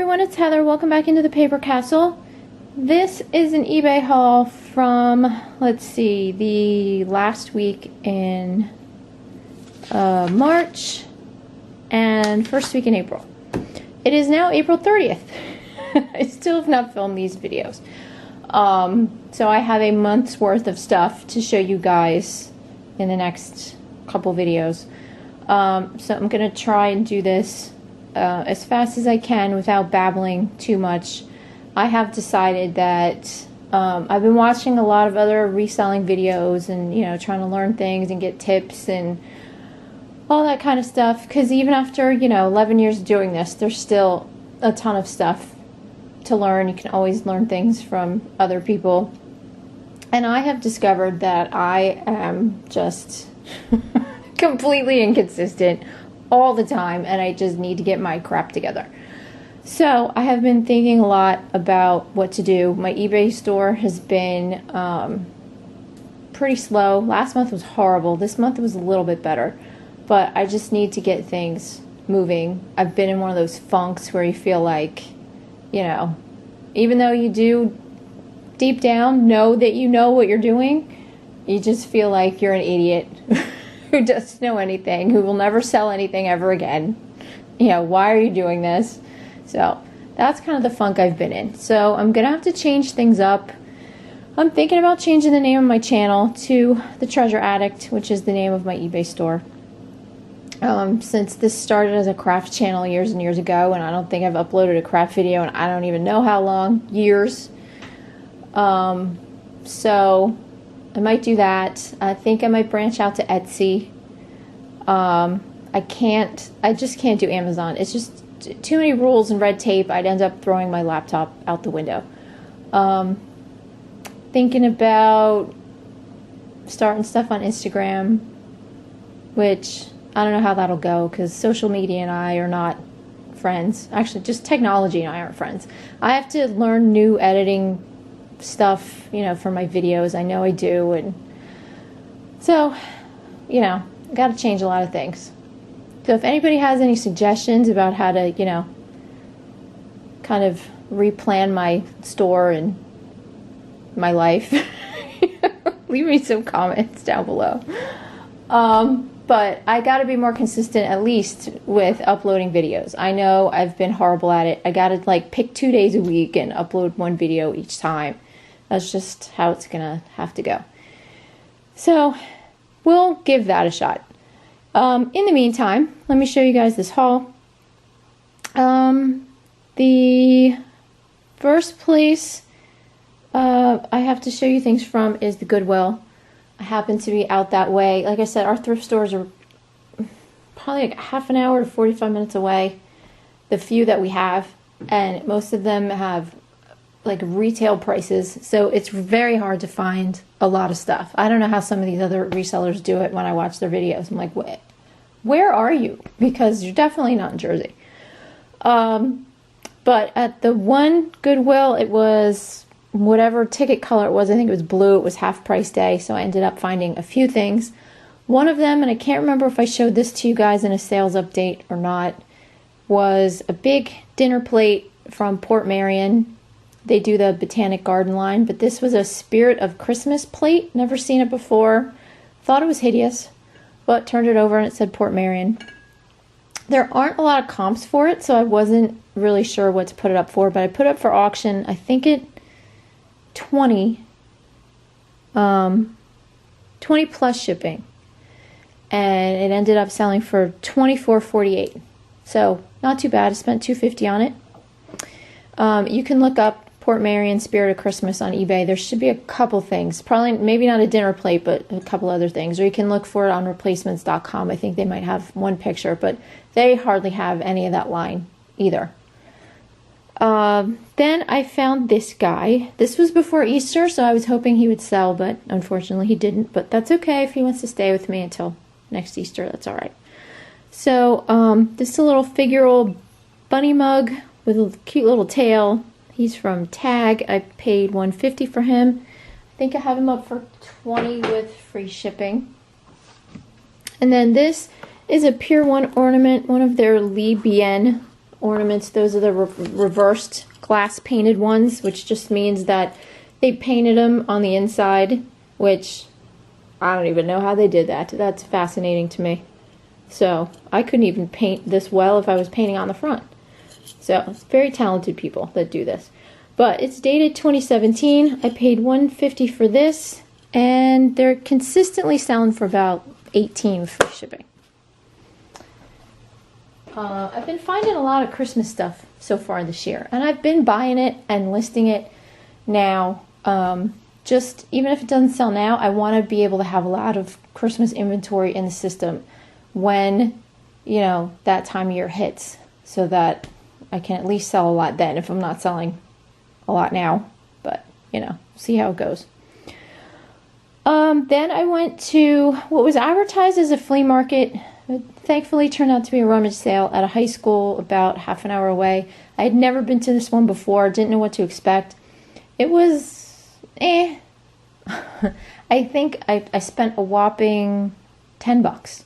everyone, it's Heather. Welcome back into the Paper Castle. This is an eBay haul from, let's see, the last week in March and first week in April. It is now April 30th. I still have not filmed these videos. So I have a month's worth of stuff to show you guys in the next couple videos. So I'm going to try and do this as fast as I can without babbling too much. I have decided that I've been watching a lot of other reselling videos and, you know, trying to learn things and get tips and all that kind of stuff, because even after, you know, 11 years doing this, there's still a ton of stuff to learn. You can always learn things from other people. And I have discovered that I am just completely inconsistent all the time, and I just need to get my crap together. So I have been thinking a lot about what to do. My eBay store has been pretty slow. Last month was horrible. This month was a little bit better, but I just need to get things moving. I've been in one of those funks where you feel like, you know, even though you do deep down know that you know what you're doing, you just feel like you're an idiot who doesn't know anything, who will never sell anything ever again. You know, why are you doing this? So that's kind of the funk I've been in. So I'm gonna have to change things up. I'm thinking about changing the name of my channel to The Treasure Addict, which is the name of my eBay store. Since this started as a craft channel years and years ago, and I don't think I've uploaded a craft video in I don't even know how long, years. So I might do that. I think I might branch out to Etsy. I just can't do Amazon. It's just too many rules and red tape. I'd end up throwing my laptop out the window. Thinking about starting stuff on Instagram, which I don't know how that'll go, because social media and I are not friends. Actually, just technology and I aren't friends. I have to learn new editing stuff, you know, for my videos. I know I do, and so, you know, got to change a lot of things. So if anybody has any suggestions about how to, you know, kind of replan my store and my life, leave me some comments down below. But I got to be more consistent, at least with uploading videos. I know I've been horrible at it. I got to like pick 2 days a week and upload one video each time. That's just how it's gonna have to go. So we'll give that a shot. In the meantime, let me show you guys this haul. The first place I have to show you things from is the Goodwill. I happen to be out that way. Like I said, our thrift stores are probably like half an hour to 45 minutes away, the few that we have, and most of them have like retail prices, so it's very hard to find a lot of stuff. I don't know how some of these other resellers do it when I watch their videos. I'm like, where are you? Because you're definitely not in Jersey. But at the one Goodwill, it was whatever ticket color it was. I think it was blue. It was half price day, so I ended up finding a few things. One of them, and I can't remember if I showed this to you guys in a sales update or not, was a big dinner plate from Port Marion. They do the Botanic Garden line, but this was a Spirit of Christmas plate. Never seen it before. Thought it was hideous, but turned it over and it said Port Marion. There aren't a lot of comps for it, so I wasn't really sure what to put it up for, but I put it up for auction. I think it 20 plus shipping, and it ended up selling for $24.48. So not too bad. I spent $2.50 on it. You can look up Port Marion Spirit of Christmas on eBay. There should be a couple things. Probably, maybe not a dinner plate, but a couple other things. Or you can look for it on replacements.com. I think they might have one picture, but they hardly have any of that line either. Then I found this guy. This was before Easter, so I was hoping he would sell, but unfortunately he didn't. But that's okay if he wants to stay with me until next Easter. That's all right. So this is a little figural bunny mug with a cute little tail. He's from Tag. I paid $1.50 for him. I think I have him up for $20 with free shipping. And then this is a Pier 1 ornament, one of their Li Bien ornaments. Those are the reversed glass painted ones, which just means that they painted them on the inside, which I don't even know how they did that. That's fascinating to me. So I couldn't even paint this well if I was painting on the front. So it's very talented people that do this. But it's dated 2017. I paid $150 for this, and they're consistently selling for about $18 free shipping. I've been finding a lot of Christmas stuff so far this year, and I've been buying it and listing it now. Just even if it doesn't sell now, I want to be able to have a lot of Christmas inventory in the system when, you know, that time of year hits, so that I can at least sell a lot then if I'm not selling a lot now. But, you know, see how it goes. Then I went to what was advertised as a flea market. It thankfully turned out to be a rummage sale at a high school about half an hour away. I had never been to this one before, didn't know what to expect. It was, I think I spent a whopping $10.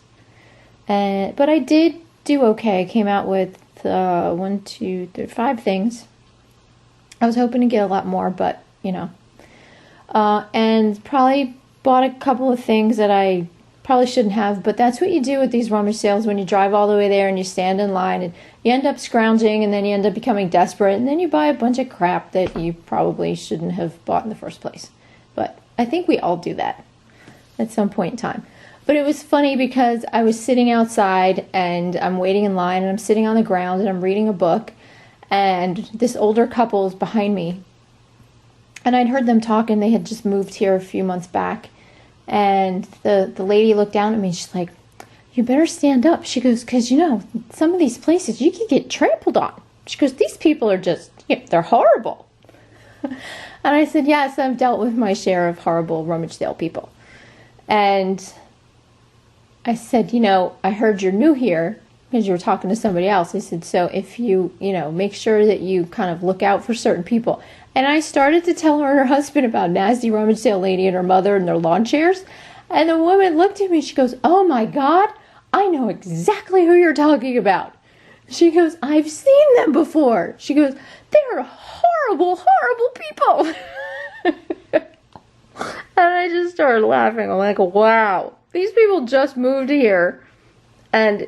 But I did do okay. I came out with 1, 2, 3, 5 things. I was hoping to get a lot more, but, you know. And probably bought a couple of things that I probably shouldn't have, but that's what you do with these rummage sales when you drive all the way there and you stand in line and you end up scrounging and then you end up becoming desperate and then you buy a bunch of crap that you probably shouldn't have bought in the first place. But I think we all do that at some point in time. But it was funny because I was sitting outside and I'm waiting in line and I'm sitting on the ground and I'm reading a book and this older couple is behind me. And I'd heard them talking. They had just moved here a few months back. And the lady looked down at me and she's like, "You better stand up." She goes, "Because, you know, some of these places you can get trampled on." She goes, "These people are just, you know, they're horrible." And I said, "Yes, I've dealt with my share of horrible rummage sale people." And I said, "You know, I heard you're new here because you were talking to somebody else." I said, "So if you know, make sure that you kind of look out for certain people." And I started to tell her and her husband about nasty rummage sale lady and her mother and their lawn chairs. And the woman looked at me, she goes, "Oh my God, I know exactly who you're talking about." She goes, "I've seen them before." She goes, "They're horrible, horrible people." And I just started laughing. I'm like, wow, these people just moved here. And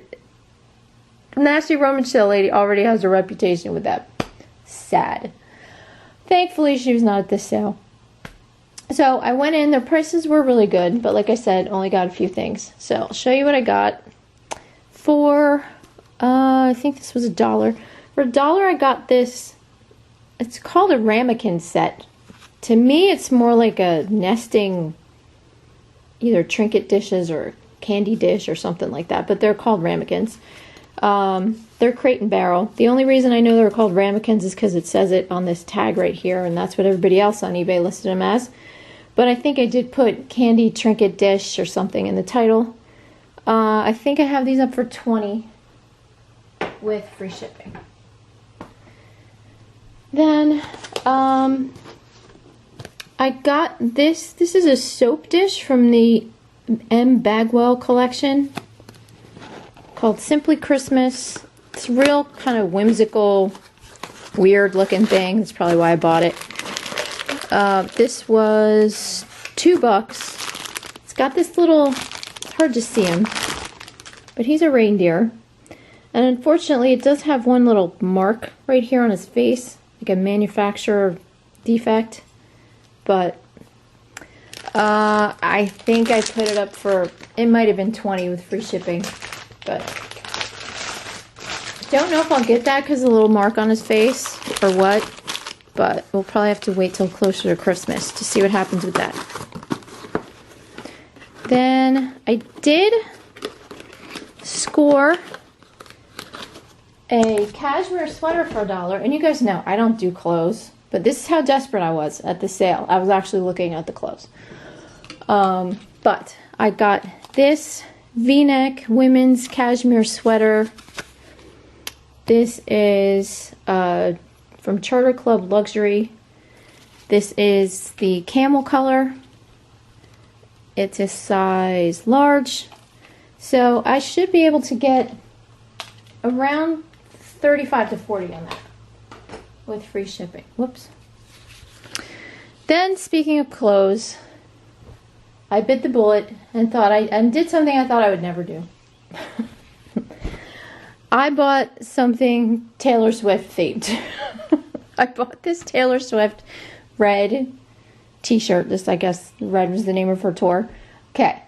nasty rummage sale lady already has a reputation with that. Sad. Thankfully, she was not at this sale. So I went in. Their prices were really good, but like I said, only got a few things. So I'll show you what I got for, I think this was $1. For $1, I got this. It's called a ramekin set. To me, it's more like a nesting, either trinket dishes or candy dish or something like that, but they're called ramekins. They're crate and barrel. The only reason I know they're called ramekins is because it says it on this tag right here, and that's what everybody else on eBay listed them as. But I think I did put candy trinket dish or something in the title. I think I have these up for $20 with free shipping. Then I got this. This is a soap dish from the M. Bagwell collection called Simply Christmas. It's a real kind of whimsical, weird looking thing. That's probably why I bought it. This was $2. It's got this little, it's hard to see him, but he's a reindeer. And unfortunately, it does have one little mark right here on his face, like a manufacturer defect. But I think I put it up for, it might have been $20 with free shipping. But don't know if I'll get that because of the little mark on his face or what. But we'll probably have to wait till closer to Christmas to see what happens with that. Then I did score a cashmere sweater for $1. And you guys know I don't do clothes. But this is how desperate I was at the sale. I was actually looking at the clothes. But I got this V-neck women's cashmere sweater. This is from Charter Club Luxury. This is the camel color. It's a size large. So I should be able to get around 35 to 40 on that with free shipping. Whoops. Then, speaking of clothes, I bit the bullet and did something I thought I would never do. I bought something Taylor Swift themed. I bought this Taylor Swift red t-shirt. This, I guess, red was the name of her tour. Okay.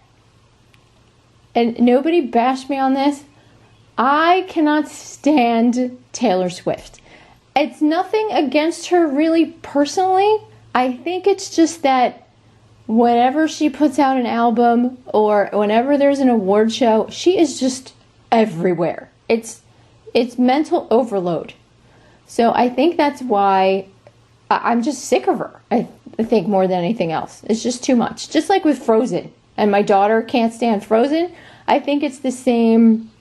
And nobody bashed me on this. I cannot stand Taylor Swift. It's nothing against her really personally. I think it's just that whenever she puts out an album or whenever there's an award show, she is just everywhere. It's mental overload. So I think that's why I'm just sick of her. I think more than anything else. It's just too much. Just like with Frozen. And my daughter can't stand Frozen. I think it's the same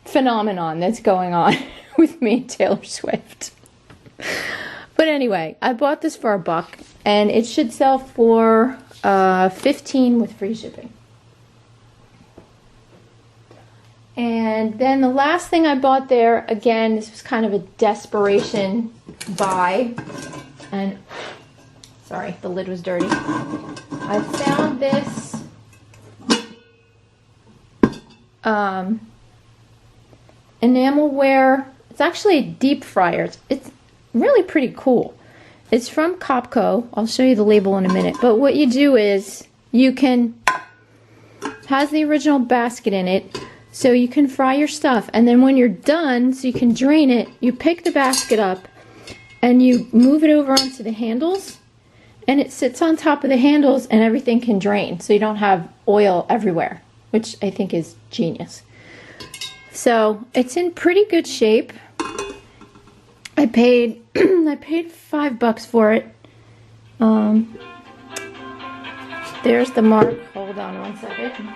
phenomenon that's going on with me and Taylor Swift. But anyway, I bought this for $1 and it should sell for $15 with free shipping. And then the last thing I bought there, again, this was kind of a desperation buy. And sorry, the lid was dirty. I found this enamelware. It's actually a deep fryer. It's really pretty cool. It's from Copco. I'll show you the label in a minute. But what you do is you can, has the original basket in it, so you can fry your stuff. And then when you're done, so you can drain it, you pick the basket up and you move it over onto the handles. And it sits on top of the handles and everything can drain. So you don't have oil everywhere, which I think is genius. So it's in pretty good shape. I paid $5 for it. There's the mark. Hold on one second.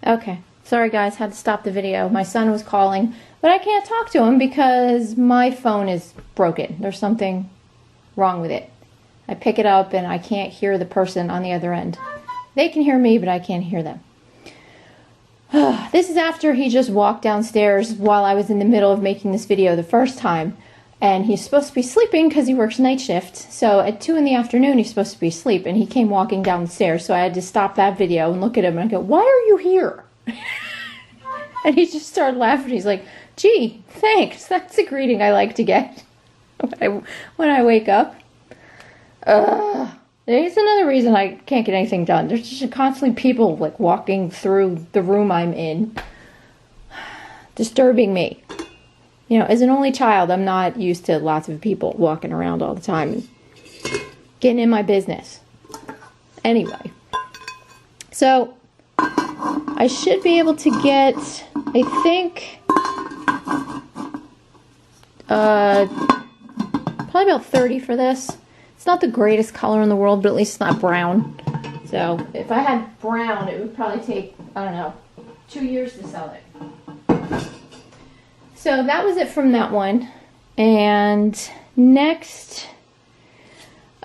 Okay. Sorry guys, had to stop the video. My son was calling, but I can't talk to him because my phone is broken. There's something wrong with it. I pick it up and I can't hear the person on the other end. They can hear me, but I can't hear them. This is after he just walked downstairs while I was in the middle of making this video the first time. And he's supposed to be sleeping because he works night shift. So at 2 in the afternoon, he's supposed to be asleep. And he came walking down the stairs. So I had to stop that video and look at him and I go, "Why are you here?" And he just started laughing. He's like, "Gee, thanks. That's a greeting I like to get when I wake up." There's another reason I can't get anything done. There's just constantly people like walking through the room I'm in, disturbing me. You know, as an only child, I'm not used to lots of people walking around all the time and getting in my business. Anyway, so I should be able to get, I think, probably about 30 for this. It's not the greatest color in the world, but at least it's not brown. So if I had brown, it would probably take, I don't know, 2 years to sell it. So that was it from that one. And next,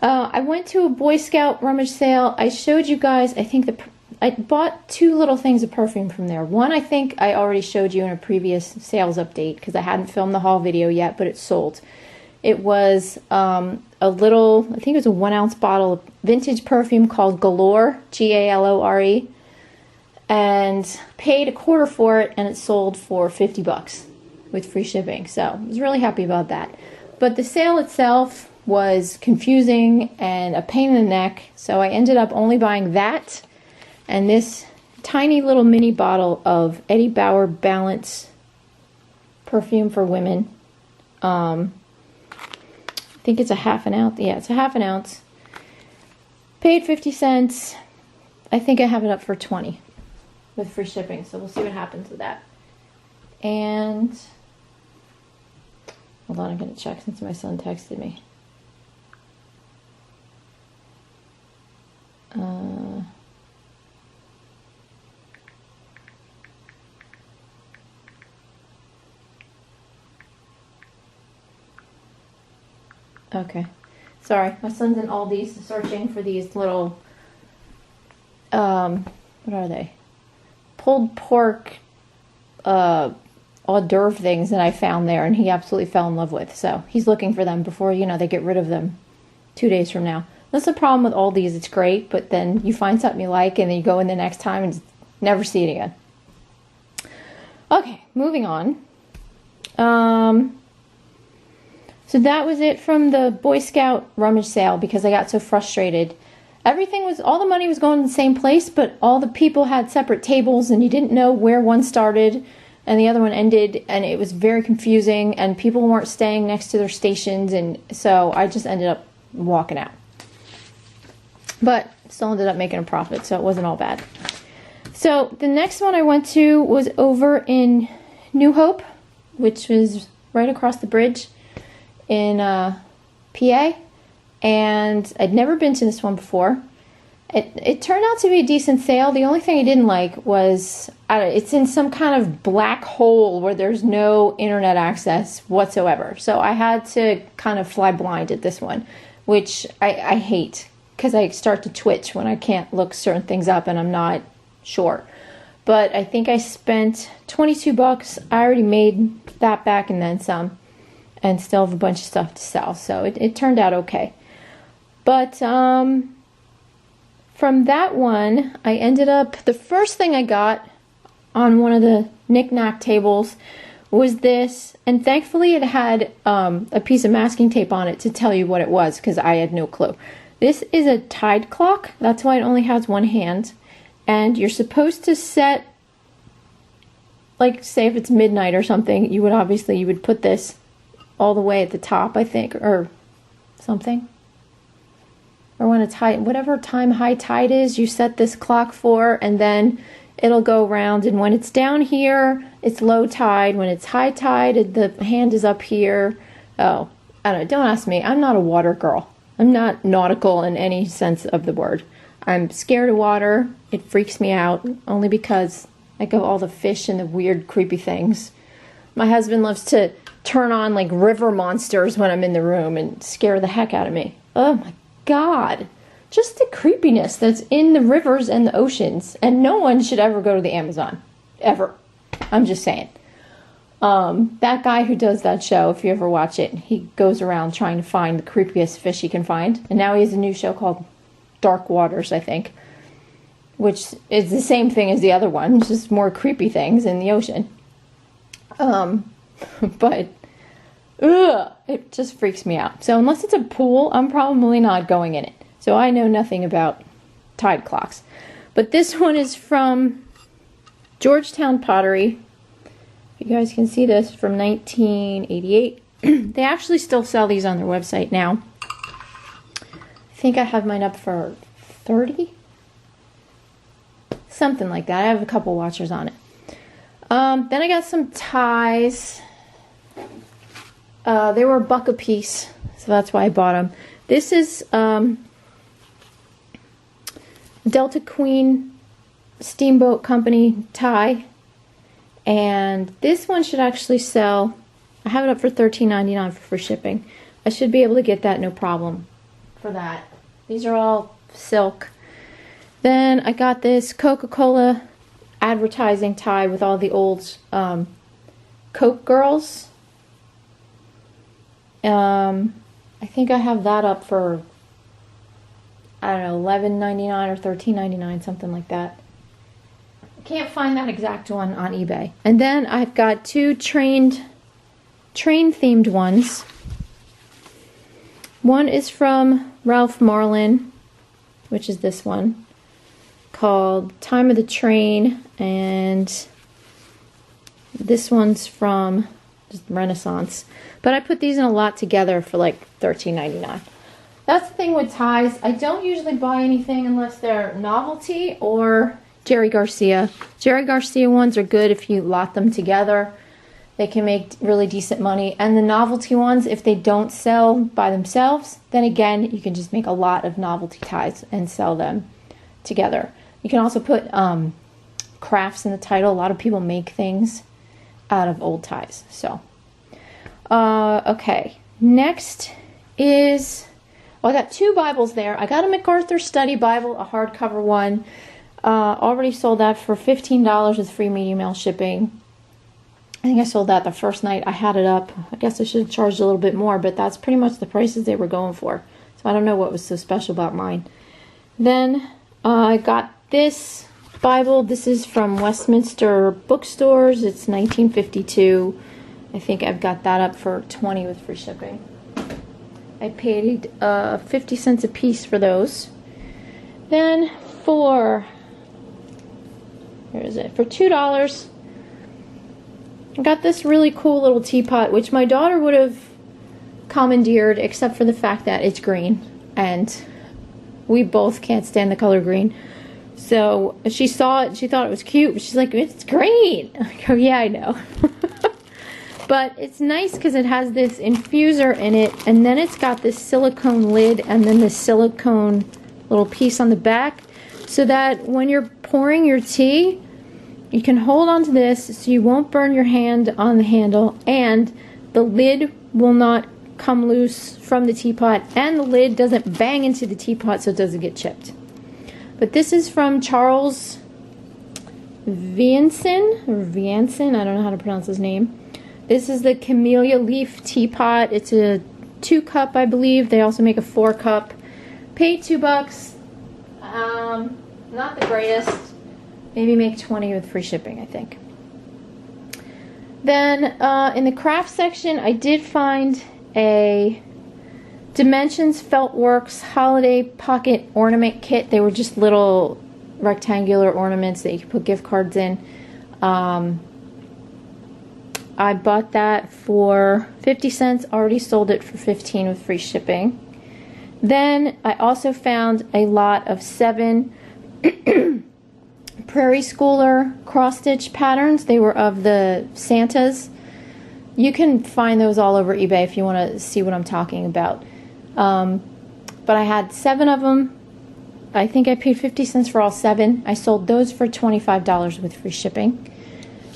I went to a Boy Scout rummage sale. I showed you guys, I think I bought 2 little things of perfume from there. One I think I already showed you in a previous sales update because I hadn't filmed the haul video yet, but it sold. It was a little, I think it was a 1 ounce bottle of vintage perfume called Galore, Galore, and paid $1/4 for it, and it sold for $50 with free shipping. So I was really happy about that. But the sale itself was confusing and a pain in the neck, so I ended up only buying that and this tiny little mini bottle of Eddie Bauer Balance perfume for women. I think it's a 1/2 ounce. Yeah, it's a 1/2 ounce. Paid 50 cents. I think I have it up for 20 with free shipping, so we'll see what happens with that. And hold on, I'm going to check since my son texted me. Okay, sorry, my son's in Aldi's searching for these little, what are they? Pulled pork hors d'oeuvre things that I found there, and he absolutely fell in love with. So he's looking for them before, you know, they get rid of them 2 days from now. That's the problem with all these. It's great, but then you find something you like, and then you go in the next time and just never see it again. Okay, moving on. So that was it from the Boy Scout rummage sale, because I got so frustrated. All the money was going to the same place, but all the people had separate tables, and you didn't know where one started and the other one ended, and it was very confusing, and people weren't staying next to their stations, and so I just ended up walking out. But still ended up making a profit, so it wasn't all bad. So the next one I went to was over in New Hope, which was right across the bridge in PA, and I'd never been to this one before. It turned out to be a decent sale. The only thing I didn't like was it's in some kind of black hole where there's no internet access whatsoever. So I had to kind of fly blind at this one, which I hate, because I start to twitch when I can't look certain things up and I'm not sure. But I think I spent $22. I already made that back and then some, and still have a bunch of stuff to sell. So it turned out okay. But from that one, I ended up, the first thing I got on one of the knick-knack tables was this, and thankfully it had a piece of masking tape on it to tell you what it was, because I had no clue. This is a Tide clock. That's why it only has one hand. And you're supposed to set, like, say if it's midnight or something, you would put this all the way at the top, I think, or something. Or when it's high, whatever time high tide is, you set this clock for, and then it'll go around. And when it's down here, it's low tide. When it's high tide, the hand is up here. Oh, I don't know. Don't ask me. I'm not a water girl. I'm not nautical in any sense of the word. I'm scared of water. It freaks me out, only because I go all the fish and the weird, creepy things. My husband loves to turn on like river monsters when I'm in the room and scare the heck out of me. Oh my God. Just the creepiness that's in the rivers and the oceans. And no one should ever go to the Amazon. Ever. I'm just saying. That guy who does that show, if you ever watch it, he goes around trying to find the creepiest fish he can find. And now he has a new show called Dark Waters, I think, which is the same thing as the other one, just more creepy things in the ocean. But it just freaks me out. So unless it's a pool, I'm probably not going in it. So I know nothing about tide clocks. But this one is from Georgetown Pottery. You guys can see this, from 1988. They actually still sell these on their website now. I think I have mine up for 30, something like that. I have a couple watchers on it. Then I got some ties. They were $1 a piece, so that's why I bought them. This is Delta Queen Steamboat Company tie. And this one should actually sell. I have it up for $13.99 for free shipping. I should be able to get that no problem for that. These are all silk. Then I got this Coca-Cola advertising tie with all the old Coke girls. I think I have that up for, I don't know, $11.99 or $13.99, something like that. Can't find that exact one on eBay. And then I've got two train themed ones. One is from Ralph Marlin, which is this one, called Time of the Train, and this one's from just Renaissance. But I put these in a lot together for like $13.99. That's the thing with ties. I don't usually buy anything unless they're novelty or Jerry Garcia. Jerry Garcia ones are good if you lot them together. They can make really decent money. And the novelty ones, if they don't sell by themselves, then again, you can just make a lot of novelty ties and sell them together. You can also put crafts in the title. A lot of people make things out of old ties. So, okay. Next is, well, I got two Bibles there. I got a MacArthur Study Bible, a hardcover one. Already sold that for $15 with free medium mail shipping. I think I sold that the first night I had it up. I guess I should have charged a little bit more, but that's pretty much the prices they were going for. So I don't know what was so special about mine. Then I got this Bible. This is from Westminster Bookstores. It's 1952. I think I've got that up for $20 with free shipping. I paid 50 cents a piece for those. Then for, where is it? For $2, I got this really cool little teapot, which my daughter would have commandeered, except for the fact that it's green, and we both can't stand the color green. So she saw it, she thought it was cute, but she's like, it's green. I go, yeah, I know. But it's nice because it has this infuser in it, and then it's got this silicone lid and then this silicone little piece on the back, so that when you're pouring your tea, you can hold on to this so you won't burn your hand on the handle, and the lid will not come loose from the teapot, and the lid doesn't bang into the teapot so it doesn't get chipped. But this is from Charles Vianson, I don't know how to pronounce his name. This is the Camellia Leaf Teapot. It's a 2-cup, I believe. They also make a 4-cup. Paid $2. Not the greatest. Maybe make $20 with free shipping, I think. Then in the craft section, I did find a Dimensions Feltworks Holiday Pocket Ornament Kit. They were just little rectangular ornaments that you could put gift cards in. I bought that for 50 cents, already sold it for 15 with free shipping. Then I also found a lot of 7 Prairie Schooler cross-stitch patterns. They were of the Santas. You can find those all over eBay if you want to see what I'm talking about. But I had 7 of them. I think I paid 50 cents for all 7. I sold those for $25 with free shipping.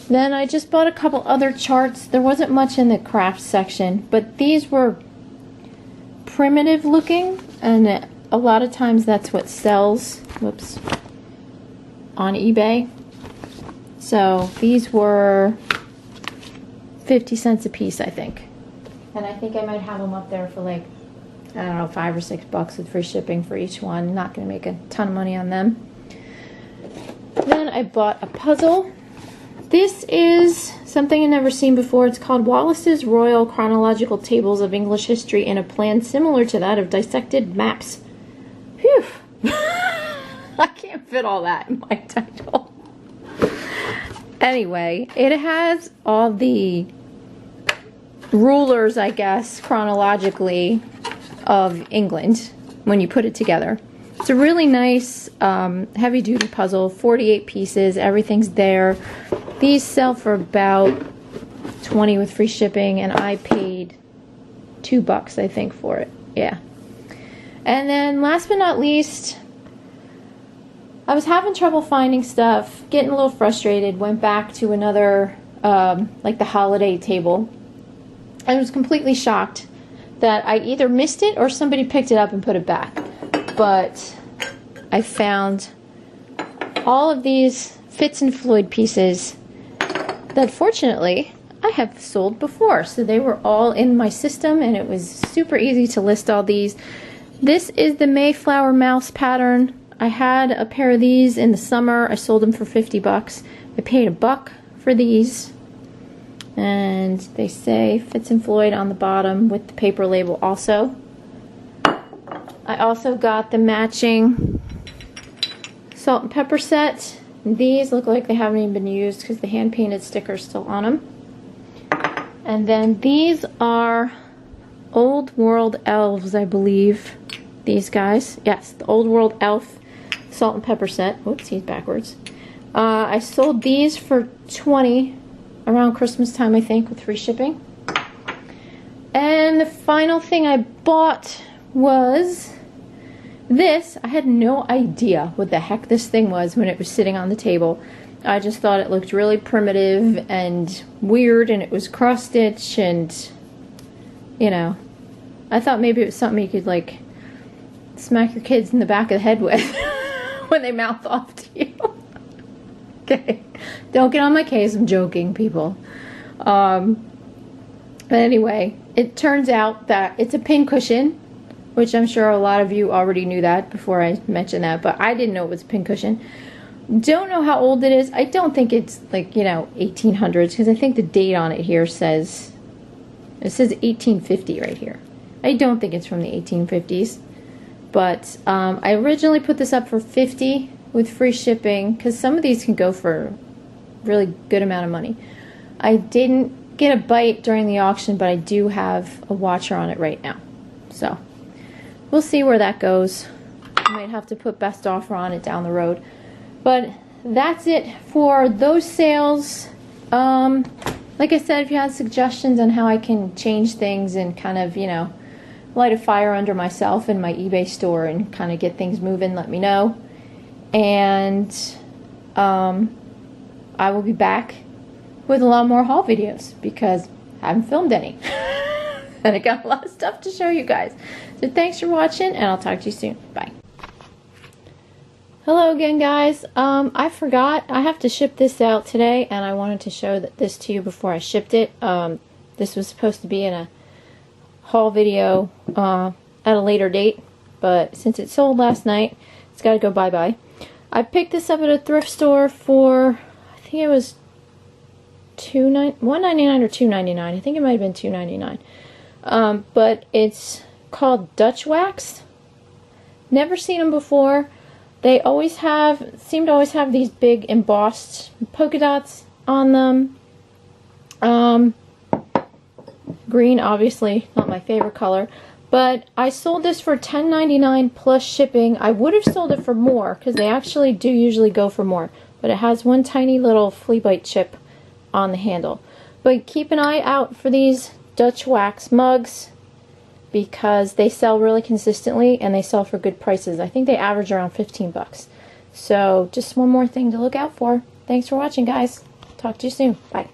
Then I just bought a couple other charts. There wasn't much in the craft section, but these were primitive looking, and a lot of times that's what sells, whoops, on eBay. So these were 50 cents a piece, I think. And I think I might have them up there for like, I don't know, $5 or $6 with free shipping for each one. Not going to make a ton of money on them. Then I bought a puzzle. This is something I've never seen before. It's called Wallace's Royal Chronological Tables of English History in a plan similar to that of dissected maps. Phew. I can't fit all that in my title. Anyway, it has all the rulers, I guess, chronologically of England when you put it together. It's a really nice heavy-duty puzzle, 48 pieces, everything's there. These sell for about $20 with free shipping, and I paid $2, I think, for it. Yeah. And then last but not least, I was having trouble finding stuff, getting a little frustrated, went back to another, like the holiday table. I was completely shocked that I either missed it or somebody picked it up and put it back. But I found all of these Fitz and Floyd pieces that fortunately I have sold before. So they were all in my system, and it was super easy to list all these. This is the Mayflower mouse pattern. I had a pair of these in the summer. I sold them for $50. I paid $1 for these. And they say Fitz and Floyd on the bottom with the paper label also. I also got the matching salt and pepper set. These look like they haven't even been used because the hand-painted sticker's still on them. And then these are Old World Elves, I believe. These guys. Yes, the Old World Elf salt and pepper set. Whoops, he's backwards. I sold these for $20 around Christmas time, I think, with free shipping. And the final thing I bought was this. I had no idea what the heck this thing was when it was sitting on the table. I just thought it looked really primitive and weird, and it was cross-stitch, and, you know, I thought maybe it was something you could, like, smack your kids in the back of the head with when they mouth off to you. Okay, don't get on my case, I'm joking, people. But anyway, it turns out that it's a pin cushion, which I'm sure a lot of you already knew that before I mentioned that, but I didn't know it was a pin cushion. Don't know how old it is. I don't think it's like, you know, 1800s, because I think the date on it here says, it says 1850 right here. I don't think it's from the 1850s, but I originally put this up for $50 with free shipping, because some of these can go for a really good amount of money. I didn't get a bite during the auction, but I do have a watcher on it right now. So we'll see where that goes. I might have to put best offer on it down the road. But that's it for those sales. Like I said, if you had suggestions on how I can change things and kind of, you know, light a fire under myself in my eBay store and kind of get things moving, let me know. And I will be back with a lot more haul videos because I haven't filmed any. And I got a lot of stuff to show you guys. So thanks for watching, and I'll talk to you soon. Bye. Hello again, guys. I forgot. I have to ship this out today, and I wanted to show this to you before I shipped it. This was supposed to be in a haul video at a later date, but since it sold last night, it's got to go bye-bye. I picked this up at a thrift store for, I think it was $1.99 or $2.99. I think it might have been $2.99. But it's called Dutch Wax. Never seen them before. They always seem to always have these big embossed polka dots on them. Green, obviously, not my favorite color. But I sold this for $10.99 plus shipping. I would have sold it for more, because they actually do usually go for more. But it has one tiny little flea bite chip on the handle. But keep an eye out for these Dutch Wax mugs, because they sell really consistently and they sell for good prices. I think they average around 15 bucks. So just one more thing to look out for. Thanks for watching, guys. Talk to you soon. Bye.